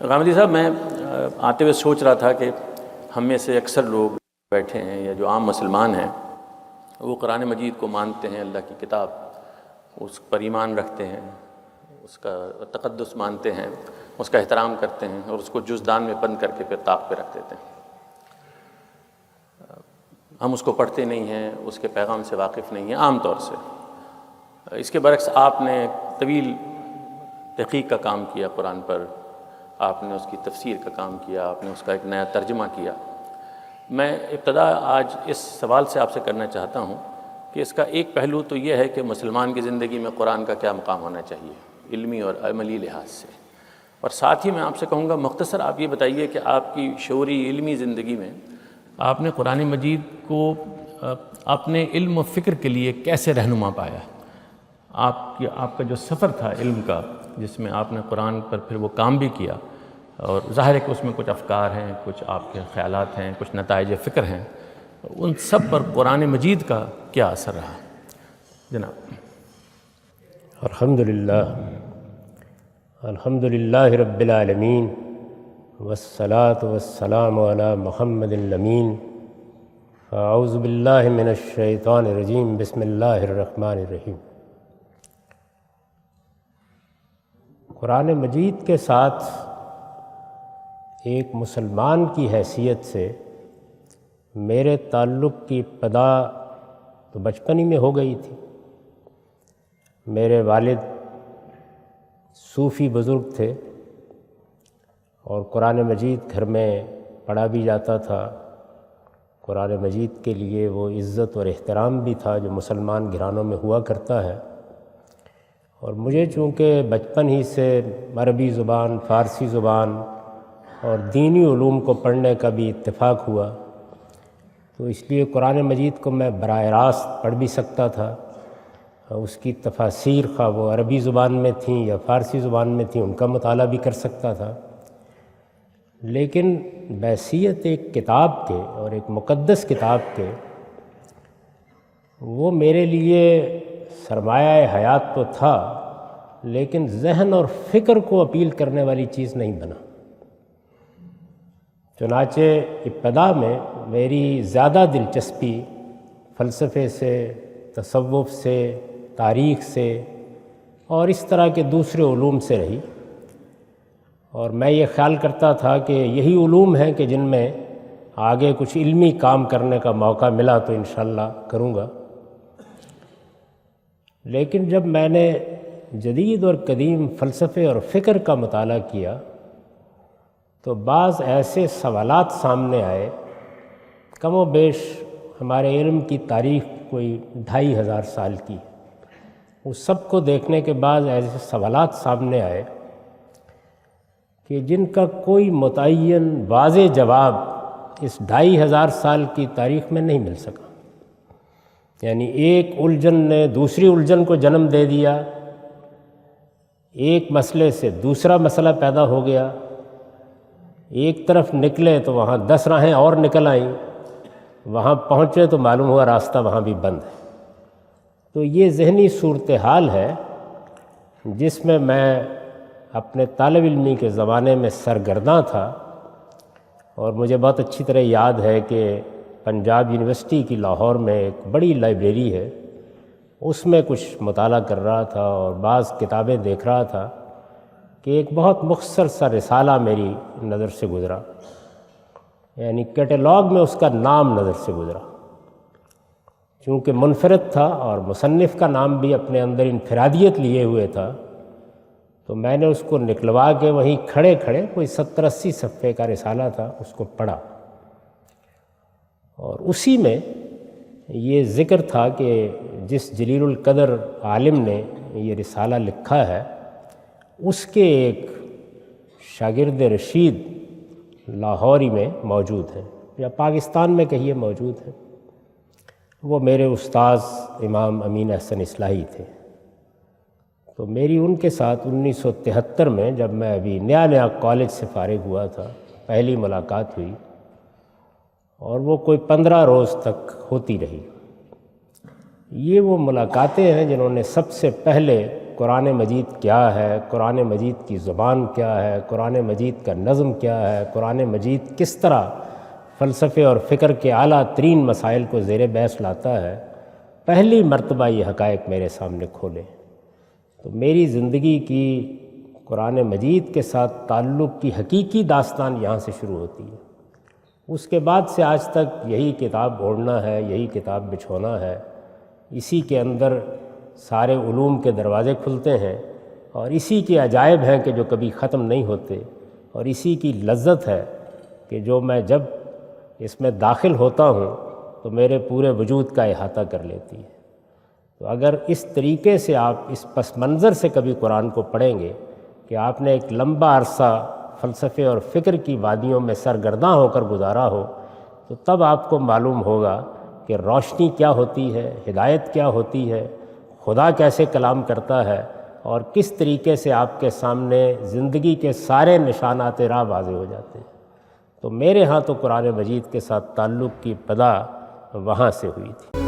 غامدی صاحب، میں آتے ہوئے سوچ رہا تھا کہ ہم میں سے اکثر لوگ بیٹھے ہیں یا جو عام مسلمان ہیں وہ قرآن مجید کو مانتے ہیں، اللہ کی کتاب، اس پر ایمان رکھتے ہیں، اس کا تقدس مانتے ہیں، اس کا احترام کرتے ہیں اور اس کو جزدان میں بند کر کے پھر طاق پہ رکھ دیتے ہیں۔ ہم اس کو پڑھتے نہیں ہیں، اس کے پیغام سے واقف نہیں ہیں عام طور سے۔ اس کے برعکس آپ نے طویل تحقیق کا کام کیا قرآن پر، آپ نے اس کی تفسیر کا کام کیا، آپ نے اس کا ایک نیا ترجمہ کیا۔ میں ابتدا آج اس سوال سے آپ سے کرنا چاہتا ہوں کہ اس کا ایک پہلو تو یہ ہے کہ مسلمان کی زندگی میں قرآن کا کیا مقام ہونا چاہیے علمی اور عملی لحاظ سے، اور ساتھ ہی میں آپ سے کہوں گا مختصر آپ یہ بتائیے کہ آپ کی شعوری علمی زندگی میں آپ نے قرآن مجید کو اپنے علم و فکر کے لیے کیسے رہنما پایا؟ آپ کا جو سفر تھا علم کا، جس میں آپ نے قرآن پر پھر وہ کام بھی کیا، اور ظاہر ہے کہ اس میں کچھ افکار ہیں، کچھ آپ کے خیالات ہیں، کچھ نتائج فکر ہیں، ان سب پر قرآن مجید کا کیا اثر رہا جناب؟ الحمدللہ رب العالمین، والصلاة والسلام علی محمد الامین۔ اعوذ باللہ من الشیطان الرجیم، بسم اللہ الرحمن الرحیم۔ قرآن مجید کے ساتھ ایک مسلمان کی حیثیت سے میرے تعلق کی ابتدا تو بچپن ہی میں ہو گئی تھی۔ میرے والد صوفی بزرگ تھے اور قرآن مجید گھر میں پڑھا بھی جاتا تھا۔ قرآن مجید کے لیے وہ عزت اور احترام بھی تھا جو مسلمان گھرانوں میں ہوا کرتا ہے، اور مجھے چونکہ بچپن ہی سے عربی زبان، فارسی زبان اور دینی علوم کو پڑھنے کا بھی اتفاق ہوا، تو اس لیے قرآن مجید کو میں براہ راست پڑھ بھی سکتا تھا۔ اس کی تفاسیر خواہ وہ عربی زبان میں تھیں یا فارسی زبان میں تھیں، ان کا مطالعہ بھی کر سکتا تھا۔ لیکن بحیثیت ایک کتاب کے اور ایک مقدس کتاب کے، وہ میرے لیے سرمایہ حیات تو تھا، لیکن ذہن اور فکر کو اپیل کرنے والی چیز نہیں بنا۔ چنانچہ ابتدا میں میری زیادہ دلچسپی فلسفے سے، تصوف سے، تاریخ سے اور اس طرح کے دوسرے علوم سے رہی، اور میں یہ خیال کرتا تھا کہ یہی علوم ہیں کہ جن میں آگے کچھ علمی کام کرنے کا موقع ملا تو انشاءاللہ کروں گا۔ لیکن جب میں نے جدید اور قدیم فلسفے اور فکر کا مطالعہ کیا تو بعض ایسے سوالات سامنے آئے۔ کم و بیش ہمارے علم کی تاریخ کوئی 2500 سال کی ہے، اس سب کو دیکھنے کے بعد ایسے سوالات سامنے آئے کہ جن کا کوئی متعین واضح جواب اس 2500 سال کی تاریخ میں نہیں مل سکا۔ یعنی ایک الجھن نے دوسری الجھن کو جنم دے دیا، ایک مسئلے سے دوسرا مسئلہ پیدا ہو گیا، ایک طرف نکلے تو وہاں 10 راہیں اور نکل آئیں، وہاں پہنچے تو معلوم ہوا راستہ وہاں بھی بند ہے۔ تو یہ ذہنی صورتحال ہے جس میں اپنے طالب علمی کے زمانے میں سرگرداں تھا، اور مجھے بہت اچھی طرح یاد ہے کہ پنجاب یونیورسٹی کی لاہور میں ایک بڑی لائبریری ہے، اس میں کچھ مطالعہ کر رہا تھا اور بعض کتابیں دیکھ رہا تھا کہ ایک بہت مختصر سا رسالہ میری نظر سے گزرا، یعنی کیٹلاگ میں اس کا نام نظر سے گزرا۔ چونکہ منفرد تھا اور مصنف کا نام بھی اپنے اندر انفرادیت لیے ہوئے تھا، تو میں نے اس کو نکلوا کے وہیں کھڑے کھڑے کوئی 70-80 صفحے کا رسالہ تھا، اس کو پڑھا، اور اسی میں یہ ذکر تھا کہ جس جلیل القدر عالم نے یہ رسالہ لکھا ہے اس کے ایک شاگرد رشید لاہوری میں موجود ہے، یا پاکستان میں کہیے موجود ہے۔ وہ میرے استاذ امام امین احسن اصلاحی تھے۔ تو میری ان کے ساتھ 1973 میں جب میں ابھی نیا کالج سے فارغ ہوا تھا پہلی ملاقات ہوئی، اور وہ کوئی 15 روز تک ہوتی رہی۔ یہ وہ ملاقاتیں ہیں جنہوں نے سب سے پہلے قرآن مجید کیا ہے، قرآن مجید کی زبان کیا ہے، قرآن مجید کا نظم کیا ہے، قرآن مجید کس طرح فلسفے اور فکر کے اعلیٰ ترین مسائل کو زیر بحث لاتا ہے، پہلی مرتبہ یہ حقائق میرے سامنے کھولے تو میری زندگی کی قرآن مجید کے ساتھ تعلق کی حقیقی داستان یہاں سے شروع ہوتی ہے۔ اس کے بعد سے آج تک یہی کتاب اوڑھنا ہے، یہی کتاب بچھونا ہے، اسی کے اندر سارے علوم کے دروازے کھلتے ہیں اور اسی کے عجائب ہیں کہ جو کبھی ختم نہیں ہوتے، اور اسی کی لذت ہے کہ جو میں جب اس میں داخل ہوتا ہوں تو میرے پورے وجود کا احاطہ کر لیتی ہے۔ تو اگر اس طریقے سے آپ اس پس منظر سے کبھی قرآن کو پڑھیں گے کہ آپ نے ایک لمبا عرصہ فلسفے اور فکر کی وادیوں میں سرگرداں ہو کر گزارا ہو، تو تب آپ کو معلوم ہوگا کہ روشنی کیا ہوتی ہے، ہدایت کیا ہوتی ہے، خدا کیسے کلام کرتا ہے، اور کس طریقے سے آپ کے سامنے زندگی کے سارے نشانات راہ واضح ہو جاتے ہیں۔ تو میرے ہاں تو قرآن مجید کے ساتھ تعلق کی ابتدا وہاں سے ہوئی تھی۔